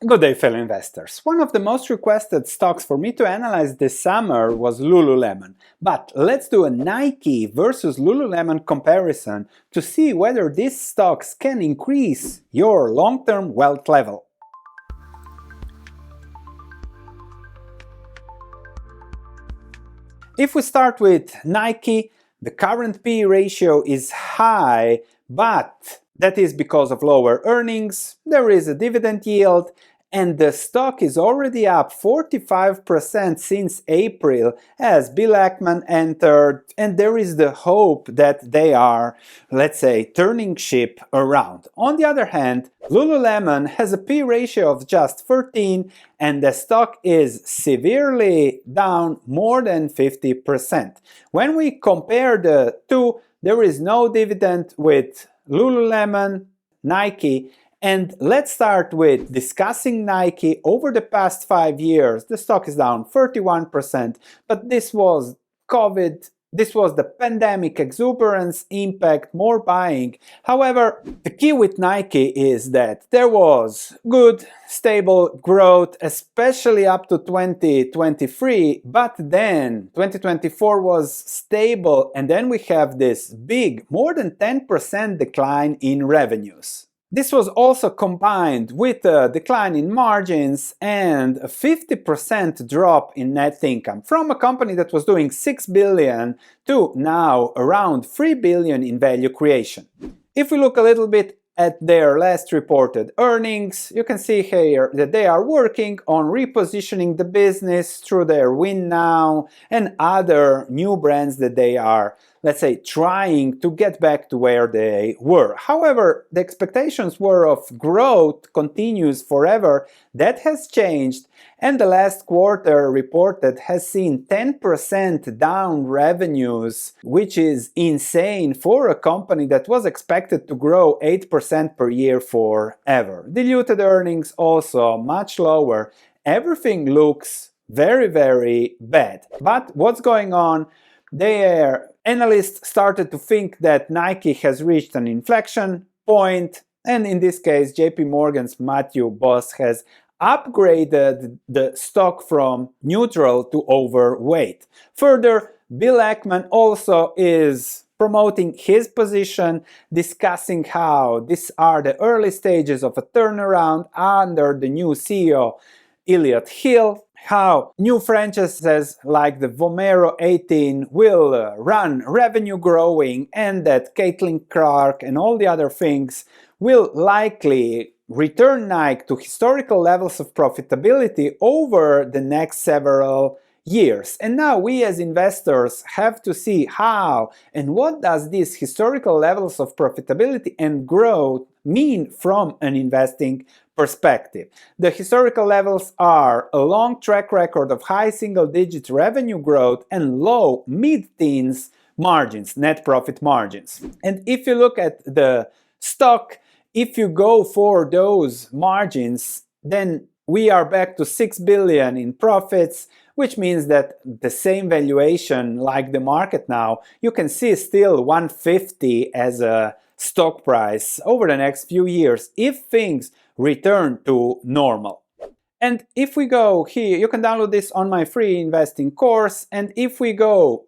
Good day, fellow investors. One of the most requested stocks for me to analyze this summer was Lululemon. But let's do a Nike versus Lululemon comparison to see whether these stocks can increase your long-term wealth level. If we start with Nike, the current P/E ratio is high, but that is because of lower earnings, there is a dividend yield, and the stock is already up 45% since April as Bill Ackman entered, and there is the hope that they are, let's say, turning ship around. On the other hand, Lululemon has a P ratio of just 13 and the stock is severely down more than 50%. When we compare the two, there is no dividend with Lululemon, Nike, and let's start with discussing Nike. Over the past 5 years, the stock is down 31%, but this was COVID, this was the pandemic exuberance impact, more buying. However, the key with Nike is that there was good, stable growth, especially up to 2023, but then 2024 was stable, and then we have this big, more than 10% decline in revenues. This was also combined with a decline in margins and a 50% drop in net income from a company that was doing 6 billion to now around 3 billion in value creation. If we look a little bit at their last reported earnings, you can see here that they are working on repositioning the business through their Win Now and other new brands that they are, let's say, trying to get back to where they were. However, the expectations were of growth continues forever. That has changed, and the last quarter reported has seen 10% down revenues, which is insane for a company that was expected to grow 8% per year forever. Diluted earnings also much lower. Everything looks very, very bad. But what's going on? Their analysts started to think that Nike has reached an inflection point, and in this case, JP Morgan's Matthew Boss has upgraded the stock from neutral to overweight. Further, Bill Ackman also is promoting his position, discussing how these are the early stages of a turnaround under the new CEO, Elliott Hill, how new franchises like the Vomero 18 will run revenue growing, and that Caitlin Clark and all the other things will likely return Nike to historical levels of profitability over the next several years. And now we as investors have to see how and what does these historical levels of profitability and growth mean from an investing perspective. The historical levels are a long track record of high single-digit revenue growth and low mid-teens margins, net profit margins. And if you look at the stock, if you go for those margins, then we are back to 6 billion in profits, which means that the same valuation like the market now, you can see still 150 as a stock price over the next few years if things return to normal. And if we go here, you can download this on my free investing course, and if we go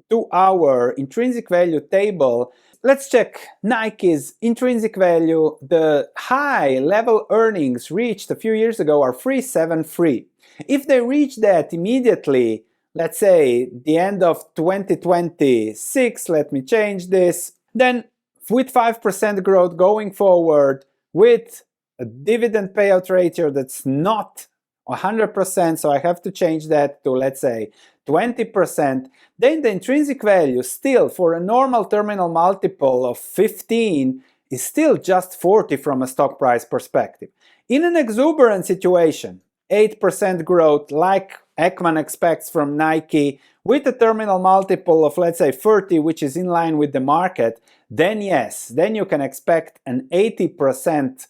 to our intrinsic value table, let's check Nike's intrinsic value. The high level earnings reached a few years ago are 373. If they reach that immediately, let's say the end of 2026, let me change this, then with 5% growth going forward, with a dividend payout ratio that's not 100%, so I have to change that to, let's say, 20%, then the intrinsic value still for a normal terminal multiple of 15 is still just 40 from a stock price perspective. In an exuberant situation, 8% growth like Ackman expects from Nike with a terminal multiple of, let's say, 30, which is in line with the market, then yes, then you can expect an 80%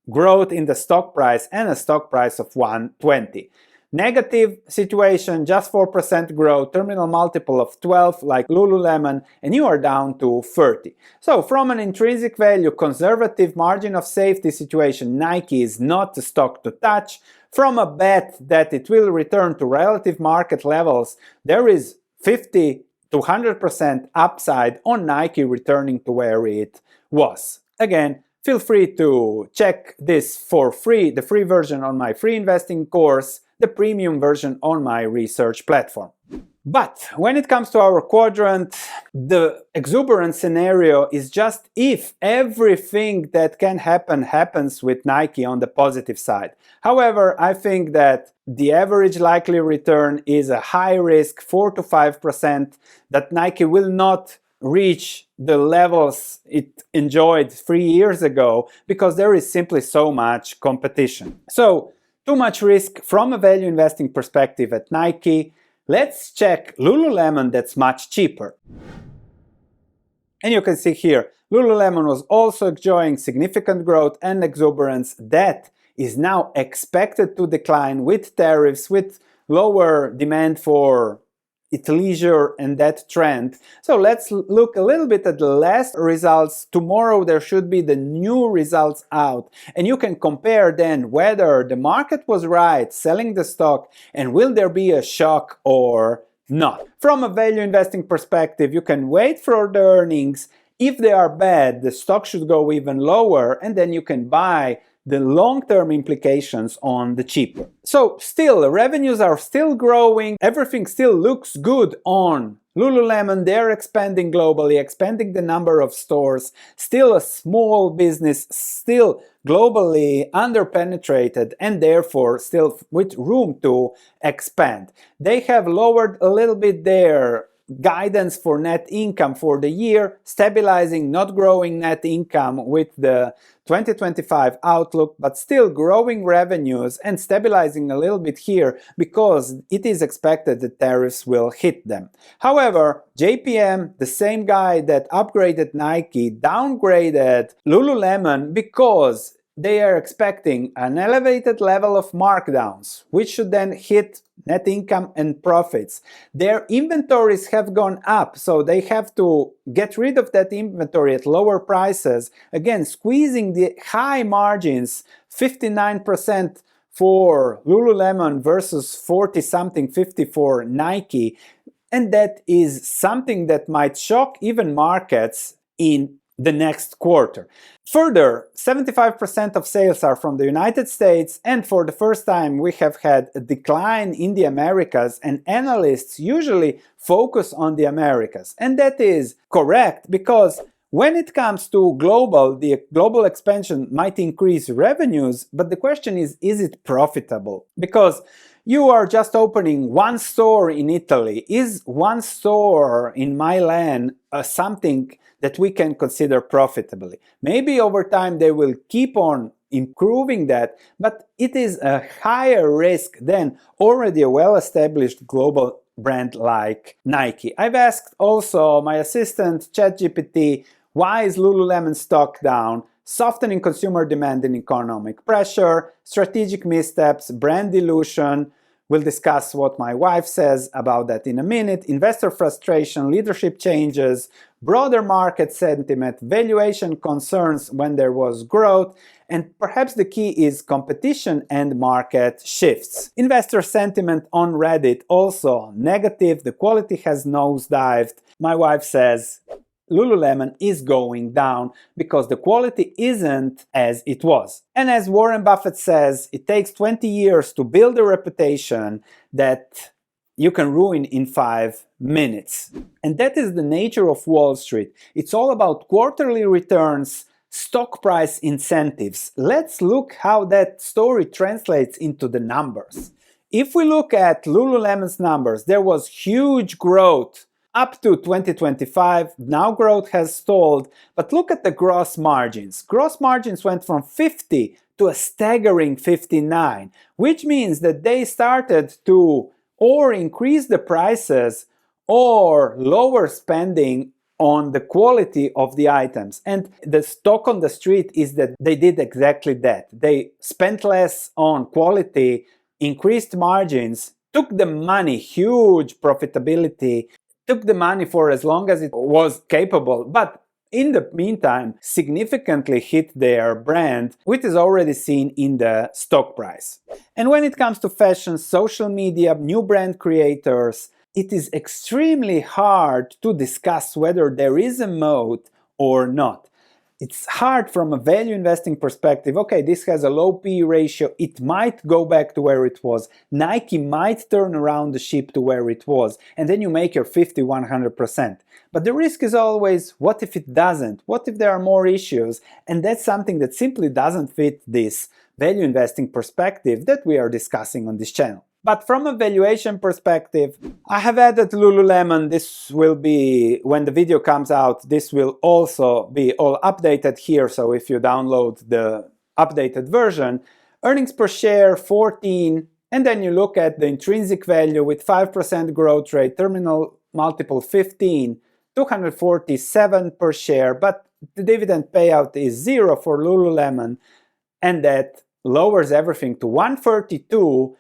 growth in the stock price and a stock price of 120. Negative situation, just 4% growth, terminal multiple of 12 like Lululemon, and you are down to 30. So from an intrinsic value, conservative margin of safety situation, Nike is not a stock to touch. From a bet that it will return to relative market levels, there is 50 to 100% upside on Nike returning to where it was. Again, feel free to check this for free, the free version on my free investing course, the premium version on my research platform. But when it comes to our quadrant, the exuberant scenario is just if everything that can happen happens with Nike on the positive side. However, I think that the average likely return is a high risk, 4 to 5%, that Nike will not reach the levels it enjoyed 3 years ago because there is simply so much competition. So, too much risk from a value investing perspective at Nike. Let's check Lululemon, that's much cheaper. And you can see here, Lululemon was also enjoying significant growth and exuberance that is now expected to decline with tariffs, with lower demand for athleisure and that trend. So let's look a little bit at the last results. Tomorrow there should be the new results out, and you can compare then whether the market was right selling the stock and will there be a shock or not. From a value investing perspective, you can wait for the earnings. If they are bad, the stock should go even lower, and then you can buy the long-term implications on the cheaper. So still, revenues are still growing, everything still looks good on Lululemon. They're expanding globally, expanding the number of stores, still a small business, still globally underpenetrated, and therefore still with room to expand. They have lowered a little bit their guidance for net income for the year, stabilizing, not growing net income with the 2025 outlook, but still growing revenues and stabilizing a little bit here because it is expected that tariffs will hit them. However, JPM, the same guy that upgraded Nike, downgraded Lululemon because they are expecting an elevated level of markdowns, which should then hit net income and profits. Their inventories have gone up, so they have to get rid of that inventory at lower prices, again squeezing the high margins, 59% for Lululemon versus 40 something, 50 for Nike, and that is something that might shock even markets in the next quarter. Further, 75% of sales are from the United States, and for the first time we have had a decline in the Americas, and analysts usually focus on the Americas. And that is correct because when it comes to global, the global expansion might increase revenues, but the question is it profitable? Because you are just opening one store in Italy. Is one store in Milan something that we can consider profitably? Maybe over time they will keep on improving that, but it is a higher risk than already a well-established global brand like Nike. I've asked also my assistant ChatGPT, why is Lululemon stock down? Softening consumer demand and economic pressure, strategic missteps, brand dilution. We'll discuss what my wife says about that in a minute. Investor frustration, leadership changes, broader market sentiment, valuation concerns when there was growth, and perhaps the key is competition and market shifts. Investor sentiment on Reddit also negative. The quality has nosedived. My wife says Lululemon is going down because the quality isn't as it was. And as Warren Buffett says, it takes 20 years to build a reputation that you can ruin in 5 minutes. And that is the nature of Wall Street. It's all about quarterly returns, stock price incentives. Let's look how that story translates into the numbers. If we look at Lululemon's numbers, there was huge growth up to 2025, now growth has stalled, but look at the gross margins. Gross margins went from 50 to a staggering 59, which means that they started to or increase the prices or lower spending on the quality of the items. And the talk on the street is that they did exactly that. They spent less on quality, increased margins, took the money, huge profitability, took the money for as long as it was capable, but in the meantime significantly hit their brand, which is already seen in the stock price. And when it comes to fashion, social media, new brand creators, it is extremely hard to discuss whether there is a moat or not. It's hard from a value investing perspective. Okay, this has a low PE ratio. It might go back to where it was. Nike might turn around the ship to where it was, and then you make your 50, 100%. But the risk is always, what if it doesn't? What if there are more issues? And that's something that simply doesn't fit this value investing perspective that we are discussing on this channel. But from a valuation perspective, I have added Lululemon. This will be, when the video comes out, this will also be all updated here. So if you download the updated version, earnings per share 14, and then you look at the intrinsic value with 5% growth rate, terminal multiple 15, 247 per share, but the dividend payout is 0 for Lululemon, and that lowers everything to 132.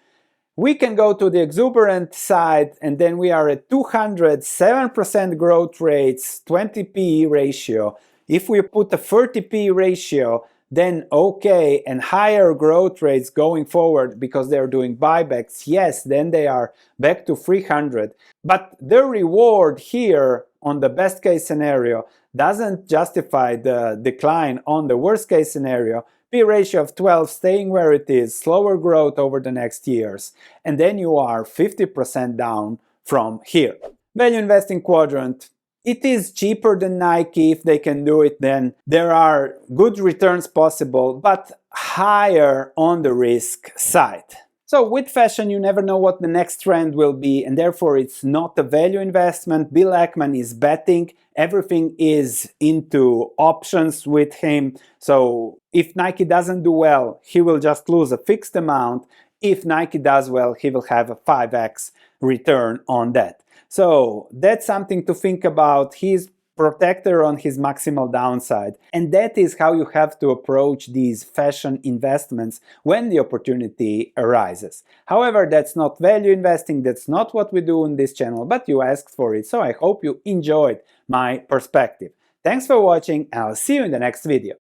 We can go to the exuberant side, and then we are at 207% growth rates, 20 PE ratio. If we put a 30 PE ratio, then okay, and higher growth rates going forward because they're doing buybacks, yes, then they are back to 300. But the reward here on the best case scenario doesn't justify the decline on the worst case scenario. P ratio of 12 staying where it is, slower growth over the next years, and then you are 50% down from here. Value investing quadrant. It is cheaper than Nike. If they can do it, then there are good returns possible, but higher on the risk side. So with fashion, you never know what the next trend will be, and therefore it's not a value investment. Bill Ackman is betting. Everything is into options with him. So if Nike doesn't do well, he will just lose a fixed amount. If Nike does well, he will have a 5x return on that. So that's something to think about. He's protector on his maximal downside, and that is how you have to approach these fashion investments when the opportunity arises. However, that's not value investing, that's not what we do on this channel, but you asked for it, so I hope you enjoyed my perspective. Thanks for watching, and I'll see you in the next video.